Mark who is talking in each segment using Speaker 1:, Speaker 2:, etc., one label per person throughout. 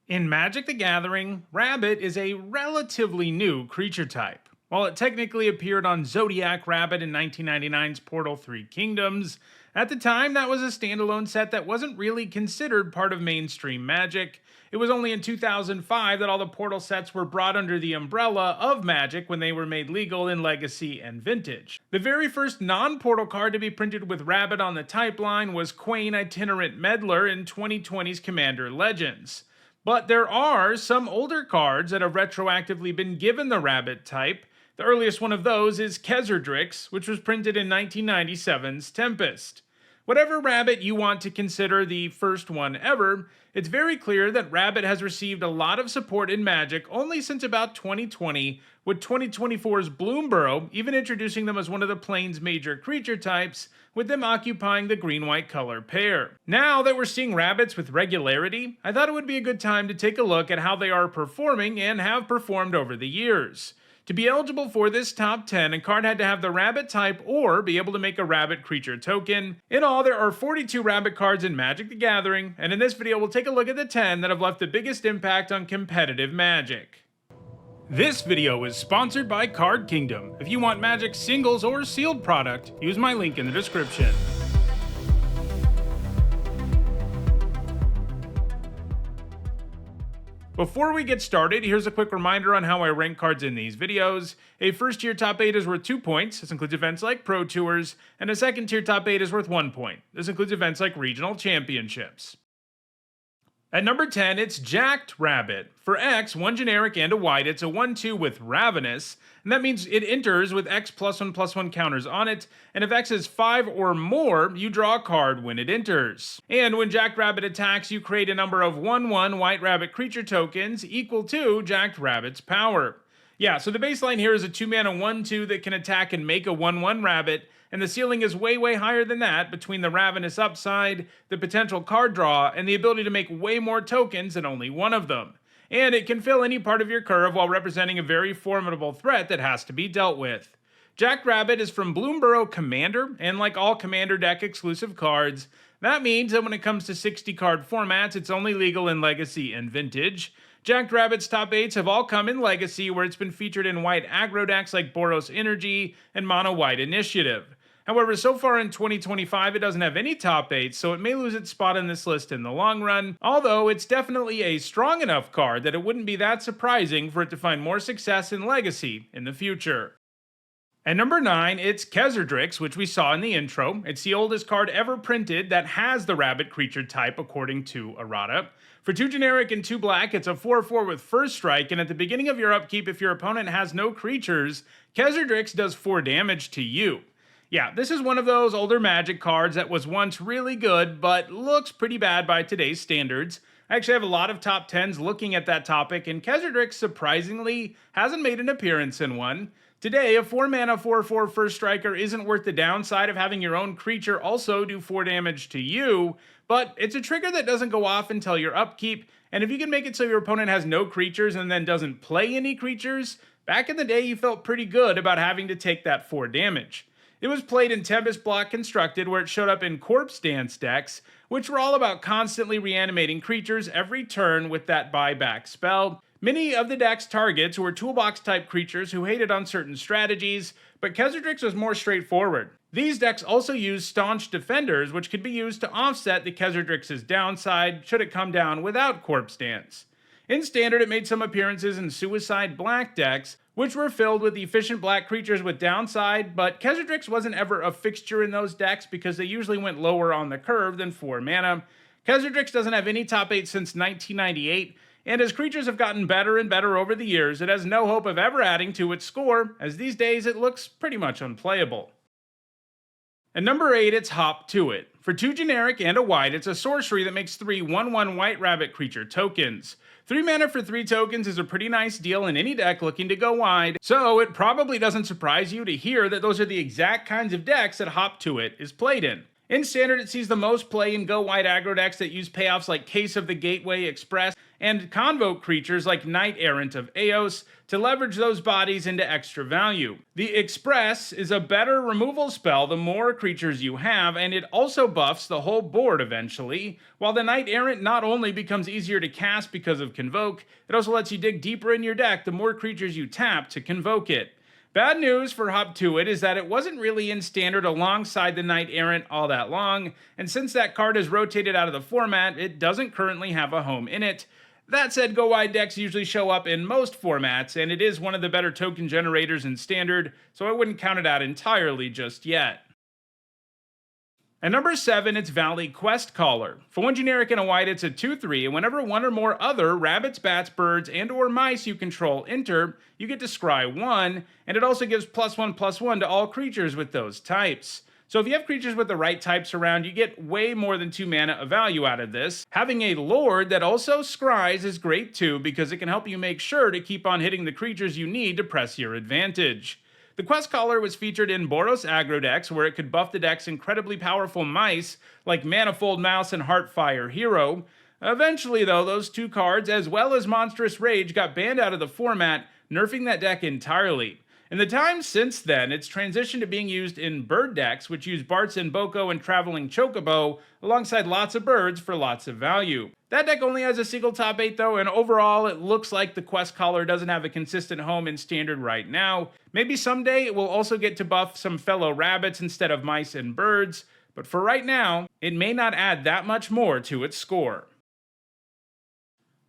Speaker 1: In Magic the Gathering, Rabbit is a relatively new creature type. While it technically appeared on Zodiac Rabbit in 1999's Portal 3 Kingdoms, at the time that was a standalone set that wasn't really considered part of mainstream Magic. It was only in 2005 that all the Portal sets were brought under the umbrella of Magic when they were made legal in Legacy and Vintage. The very first non-Portal card to be printed with Rabbit on the type line was Quain Itinerant Meddler in 2020's Commander Legends. But there are some older cards that have retroactively been given the Rabbit type. The earliest one of those is Kezzerdrix, which was printed in 1997's Tempest. Whatever Rabbit you want to consider the first one ever, it's very clear that Rabbit has received a lot of support in Magic only since about 2020, with 2024's Burrow even introducing them as one of the plane's major creature types, with them occupying the green-white color pair. Now that we're seeing Rabbits with regularity, I thought it would be a good time to take a look at how they are performing and have performed over the years. To be eligible for this top 10, a card had to have the Rabbit type or be able to make a Rabbit creature token. In all, there are 42 Rabbit cards in Magic the Gathering, and in this video we'll take a look at the 10 that have left the biggest impact on competitive Magic. This video is sponsored by Card Kingdom. If you want Magic singles or sealed product, use my link in the description. Before we get started, here's a quick reminder on how I rank cards in these videos. A first tier top 8 is worth 2 points, this includes events like Pro Tours, and a second tier top 8 is worth 1 point. This includes events like Regional Championships. At number 10, it's Jacked Rabbit. For X, one generic and a white, it's a 1/2 with Ravenous, and that means it enters with X +1/+1 counters on it, and if X is 5 or more, you draw a card when it enters. And when Jacked Rabbit attacks, you create a number of 1/1 White Rabbit creature tokens equal to Jacked Rabbit's power. Yeah, so the baseline here is a 2-mana 1/2 that can attack and make a 1/1 Rabbit, and the ceiling is way higher than that between the Ravenous upside, the potential card draw, and the ability to make way more tokens than only one of them. And it can fill any part of your curve while representing a very formidable threat that has to be dealt with. Jacked Rabbit is from Burrow Commander, and like all Commander deck exclusive cards, that means that when it comes to 60 card formats, it's only legal in Legacy and Vintage. Jacked Rabbit's top 8s have all come in Legacy, where it's been featured in white aggro decks like Boros Energy and Mono White Initiative. However, so far in 2025, it doesn't have any top 8s, so it may lose its spot in this list in the long run, although it's definitely a strong enough card that it wouldn't be that surprising for it to find more success in Legacy in the future. At number 9, it's Kezzerdrix, which we saw in the intro. It's the oldest card ever printed that has the Rabbit creature type, according to errata. For 2 generic and 2 black, it's a 4/4 with First Strike, and at the beginning of your upkeep, if your opponent has no creatures, Kezzerdrix does 4 damage to you. Yeah, this is one of those older Magic cards that was once really good, but looks pretty bad by today's standards. I actually have a lot of top 10s looking at that topic, and Kezzerdrix surprisingly hasn't made an appearance in one. Today, a 4-mana 4/4 First Striker isn't worth the downside of having your own creature also do 4 damage to you, but it's a trigger that doesn't go off until your upkeep, and if you can make it so your opponent has no creatures and then doesn't play any creatures, back in the day you felt pretty good about having to take that 4 damage. It was played in Tempest Block Constructed, where it showed up in Corpse Dance decks, which were all about constantly reanimating creatures every turn with that buyback spell. Many of the deck's targets were toolbox-type creatures who hated on certain strategies, but Kezzerdrix was more straightforward. These decks also used Staunch Defenders, which could be used to offset the Kezzerdrix's downside should it come down without Corpse Dance. In Standard, it made some appearances in Suicide Black decks, which were filled with efficient black creatures with downside, but Kezzerdrix wasn't ever a fixture in those decks because they usually went lower on the curve than 4 mana. Kezzerdrix doesn't have any top 8 since 1998, and as creatures have gotten better and better over the years, it has no hope of ever adding to its score, as these days it looks pretty much unplayable. At number 8, it's Hop to It. For 2 generic and a white, it's a sorcery that makes 3 1/1 White Rabbit creature tokens. 3 mana for 3 tokens is a pretty nice deal in any deck looking to go wide, so it probably doesn't surprise you to hear that those are the exact kinds of decks that Hop to It is played in. In Standard, it sees the most play in go wide aggro decks that use payoffs like Case of the Gateway Express, and convoke creatures like Knight Errant of Eos to leverage those bodies into extra value. The Express is a better removal spell the more creatures you have, and it also buffs the whole board eventually, while the Knight Errant not only becomes easier to cast because of Convoke, it also lets you dig deeper in your deck the more creatures you tap to convoke it. Bad news for Hop To It is that it wasn't really in Standard alongside the Knight Errant all that long, and since that card is rotated out of the format, it doesn't currently have a home in it. That said, Go Wide decks usually show up in most formats, and it is one of the better token generators in Standard, so I wouldn't count it out entirely just yet. At number 7, it's Valley Questcaller. For 1 generic and a white, it's a 2/3, and whenever one or more other rabbits, bats, birds, and or mice you control enter, you get to scry 1, and it also gives +1/+1 to all creatures with those types. So if you have creatures with the right types around, you get way more than 2 mana of value out of this. Having a Lord that also scries is great too, because it can help you make sure to keep on hitting the creatures you need to press your advantage. The Questcaller was featured in Boros aggro decks, where it could buff the deck's incredibly powerful mice, like Manifold Mouse and Heartfire Hero. Eventually, though, those 2 cards, as well as Monstrous Rage, got banned out of the format, nerfing that deck entirely. In the time since then, it's transitioned to being used in bird decks, which use Bart's and Boko and Traveling Chocobo, alongside lots of birds for lots of value. That deck only has a single top 8 though, and overall it looks like the Questcaller doesn't have a consistent home in Standard right now. Maybe someday it will also get to buff some fellow rabbits instead of mice and birds, but for right now, it may not add that much more to its score.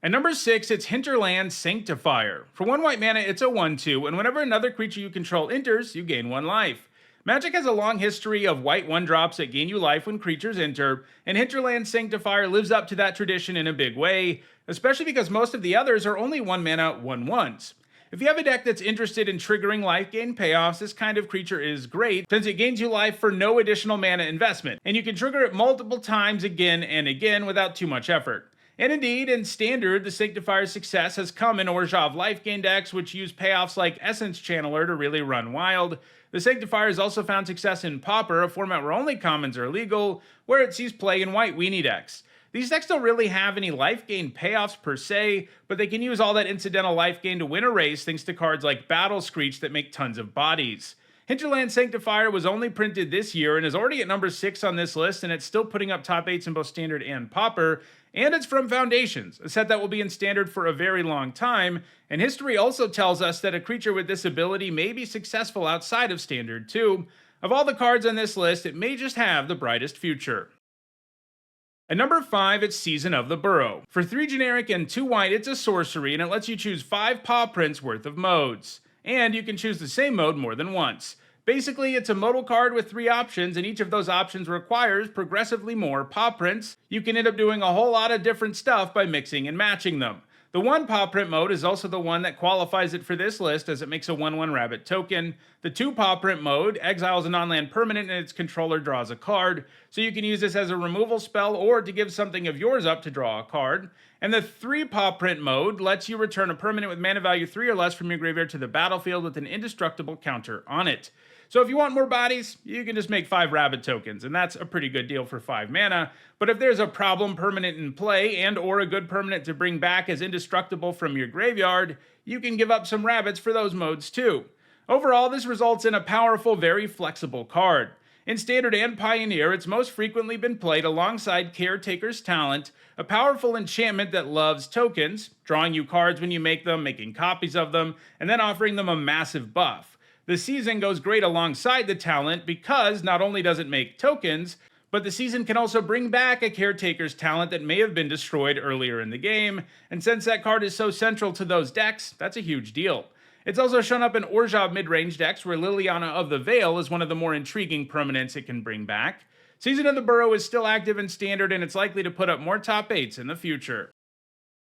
Speaker 1: At number 6, it's Hinterland Sanctifier. For 1 white mana, it's a 1/2, and whenever another creature you control enters, you gain 1 life. Magic has a long history of white 1-drops that gain you life when creatures enter, and Hinterland Sanctifier lives up to that tradition in a big way, especially because most of the others are only 1 mana 1/1s. If you have a deck that's interested in triggering life gain payoffs, this kind of creature is great, since it gains you life for no additional mana investment, and you can trigger it multiple times again and again without too much effort. And indeed, in Standard, the Sanctifier's success has come in Orzhov life gain decks, which use payoffs like Essence Channeler to really run wild. The Sanctifier has also found success in Pauper, a format where only commons are legal, where it sees play in white weenie decks. These decks don't really have any life gain payoffs per se, but they can use all that incidental life gain to win a race thanks to cards like Battle Screech that make tons of bodies. Hinterland Sanctifier was only printed this year and is already at number 6 on this list, and it's still putting up top 8s in both Standard and Pauper, and it's from Foundations, a set that will be in Standard for a very long time, and history also tells us that a creature with this ability may be successful outside of Standard too. Of all the cards on this list, it may just have the brightest future. At number 5, it's Season of the Burrow. For 3 generic and 2 white, it's a sorcery, and it lets you choose 5 paw prints worth of modes. And you can choose the same mode more than once. Basically, it's a modal card with 3 options, and each of those options requires progressively more paw prints. You can end up doing a whole lot of different stuff by mixing and matching them. The 1 paw print mode is also the one that qualifies it for this list, as it makes a 1/1 rabbit token. The 2 paw print mode exiles a non-land permanent and its controller draws a card, so you can use this as a removal spell or to give something of yours up to draw a card. And the 3 paw print mode lets you return a permanent with mana value 3 or less from your graveyard to the battlefield with an indestructible counter on it. So if you want more bodies, you can just make 5 rabbit tokens, and that's a pretty good deal for 5 mana. But if there's a problem permanent in play and or a good permanent to bring back as indestructible from your graveyard, you can give up some rabbits for those modes too. Overall, this results in a powerful, very flexible card. In Standard and Pioneer, it's most frequently been played alongside Caretaker's Talent, a powerful enchantment that loves tokens, drawing you cards when you make them, making copies of them, and then offering them a massive buff. The Season goes great alongside the talent because not only does it make tokens, but the Season can also bring back a Caretaker's Talent that may have been destroyed earlier in the game, and since that card is so central to those decks, that's a huge deal. It's also shown up in Orzhov mid-range decks where Liliana of the Veil is one of the more intriguing permanents it can bring back. Season of the Burrow is still active in Standard, and it's likely to put up more top 8s in the future.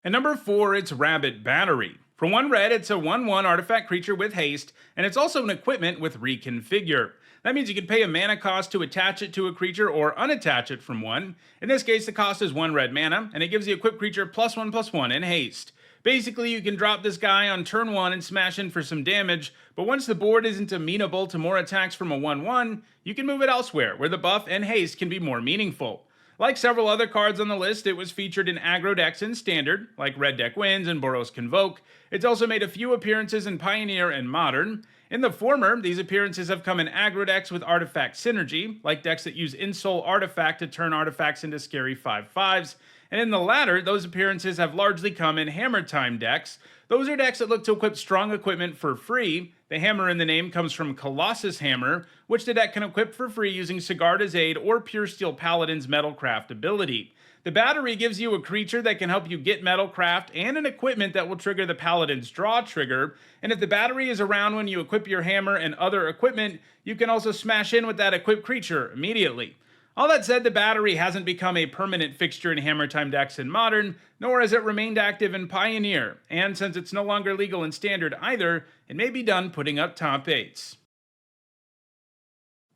Speaker 1: At number 4, it's Rabbit Battery. For 1 red, it's a 1/1 artifact creature with haste, and it's also an equipment with reconfigure. That means you can pay a mana cost to attach it to a creature or unattach it from one. In this case, the cost is 1 red mana, and it gives the equipped creature +1/+1 in haste. Basically, you can drop this guy on turn 1 and smash in for some damage, but once the board isn't amenable to more attacks from a 1/1, you can move it elsewhere, where the buff and haste can be more meaningful. Like several other cards on the list, it was featured in aggro decks in Standard, like Red Deck Wins and Burrow's Convoke. It's also made a few appearances in Pioneer and Modern. In the former, these appearances have come in aggro decks with artifact synergy, like decks that use Insole Artifact to turn artifacts into scary 5/5s. And in the latter, those appearances have largely come in Hammer Time decks. Those are decks that look to equip strong equipment for free. The hammer in the name comes from Colossus Hammer, which the deck can equip for free using Sigarda's Aid or Pure Steel Paladin's Metalcraft ability. The battery gives you a creature that can help you get Metalcraft and an equipment that will trigger the Paladin's Draw trigger, and if the battery is around when you equip your hammer and other equipment, you can also smash in with that equipped creature immediately. All that said, the battery hasn't become a permanent fixture in Hammer Time decks in Modern, nor has it remained active in Pioneer, and since it's no longer legal in Standard either, it may be done putting up top 8s.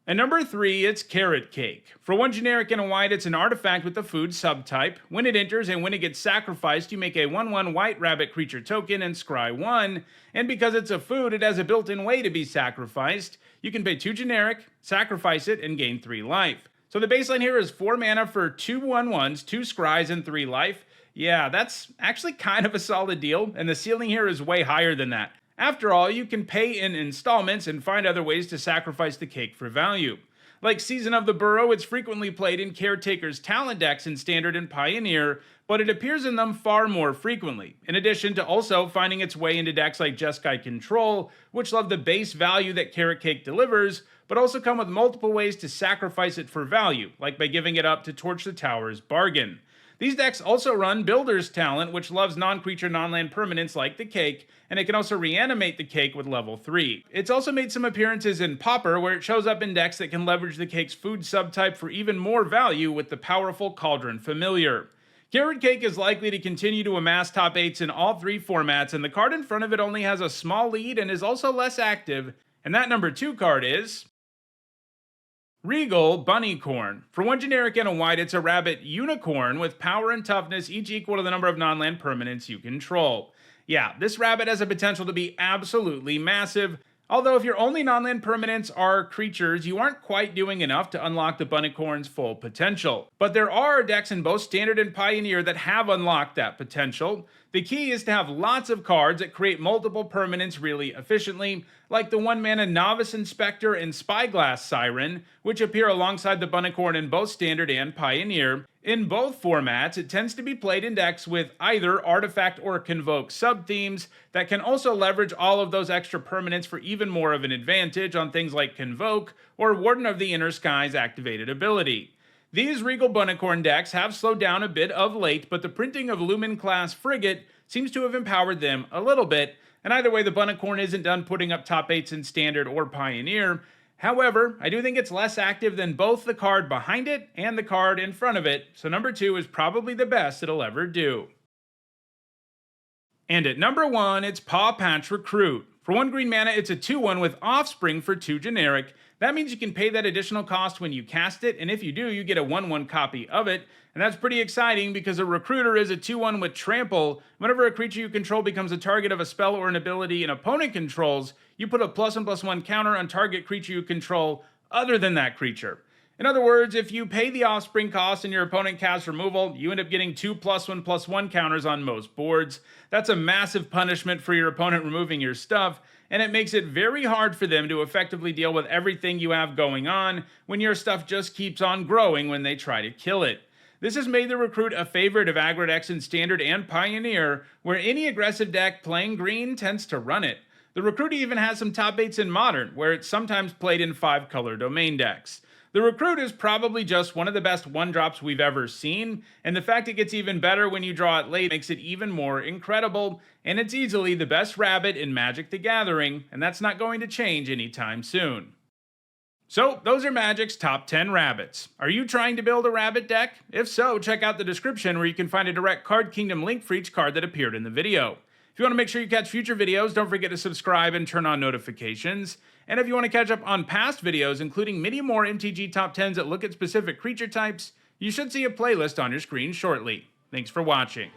Speaker 1: At number 3, it's Carrot Cake. For 1 generic and a white, it's an artifact with the food subtype. When it enters and when it gets sacrificed, you make a 1/1 white rabbit creature token and scry 1, and because it's a food, it has a built-in way to be sacrificed. You can pay 2 generic, sacrifice it, and gain 3 life. So the baseline here is 4 mana for 2 1/1s, 2 scries, and 3 life. Yeah, that's actually kind of a solid deal, and the ceiling here is way higher than that. After all, you can pay in installments and find other ways to sacrifice the cake for value. Like Season of the Burrow, it's frequently played in Caretaker's talent decks in Standard and Pioneer, but it appears in them far more frequently, in addition to also finding its way into decks like Jeskai Control, which love the base value that Carrot Cake delivers, but also come with multiple ways to sacrifice it for value, like by giving it up to Torch the Tower's Bargain. These decks also run Builder's Talent, which loves non-creature non-land permanents like the cake, and it can also reanimate the cake with level 3. It's also made some appearances in Pauper, where it shows up in decks that can leverage the cake's food subtype for even more value with the powerful Cauldron Familiar. Carrot Cake is likely to continue to amass top 8s in all 3 formats, and the card in front of it only has a small lead and is also less active, and that number 2 card is Regal Bunnicorn. For 1 generic and a white, it's a rabbit unicorn with power and toughness, each equal to the number of non-land permanents you control. Yeah, this rabbit has a potential to be absolutely massive, although if your only non-land permanents are creatures, you aren't quite doing enough to unlock the Bunnicorn's full potential. But there are decks in both Standard and Pioneer that have unlocked that potential. The key is to have lots of cards that create multiple permanents really efficiently, like the 1-mana Novice Inspector and Spyglass Siren, which appear alongside the Bunnicorn in both Standard and Pioneer. In both formats, it tends to be played in decks with either Artifact or Convoke sub-themes that can also leverage all of those extra permanents for even more of an advantage on things like Convoke or Warden of the Inner Sky's activated ability. These Regal Bunnicorn decks have slowed down a bit of late, but the printing of Lumen-class Frigate seems to have empowered them a little bit, and either way, the Bunnicorn isn't done putting up top 8s in Standard or Pioneer. However, I do think it's less active than both the card behind it and the card in front of it, so number 2 is probably the best it'll ever do. And at number 1, it's Pawpatch Recruit. For 1 green mana, it's a 2/1 with Offspring for 2 generic. That means you can pay that additional cost when you cast it, and if you do, you get a 1/1 copy of it. And that's pretty exciting because a Recruiter is a 2/1 with Trample. Whenever a creature you control becomes a target of a spell or an ability an opponent controls, you put a +1/+1 counter on target creature you control other than that creature. In other words, if you pay the Offspring cost and your opponent casts removal, you end up getting 2 +1/+1 counters on most boards. That's a massive punishment for your opponent removing your stuff, and it makes it very hard for them to effectively deal with everything you have going on when your stuff just keeps on growing when they try to kill it. This has made the Recruit a favorite of aggro decks in Standard and Pioneer, where any aggressive deck playing green tends to run it. The Recruit even has some top 8s in Modern, where it's sometimes played in 5-color domain decks. The Recruit is probably just one of the best 1-drops we've ever seen, and the fact it gets even better when you draw it late makes it even more incredible, and it's easily the best rabbit in Magic the Gathering, and that's not going to change anytime soon. So, those are Magic's top 10 rabbits. Are you trying to build a rabbit deck? If so, check out the description where you can find a direct Card Kingdom link for each card that appeared in the video. If you want to make sure you catch future videos, don't forget to subscribe and turn on notifications. And if you want to catch up on past videos, including many more MTG top 10s that look at specific creature types, you should see a playlist on your screen shortly. Thanks for watching.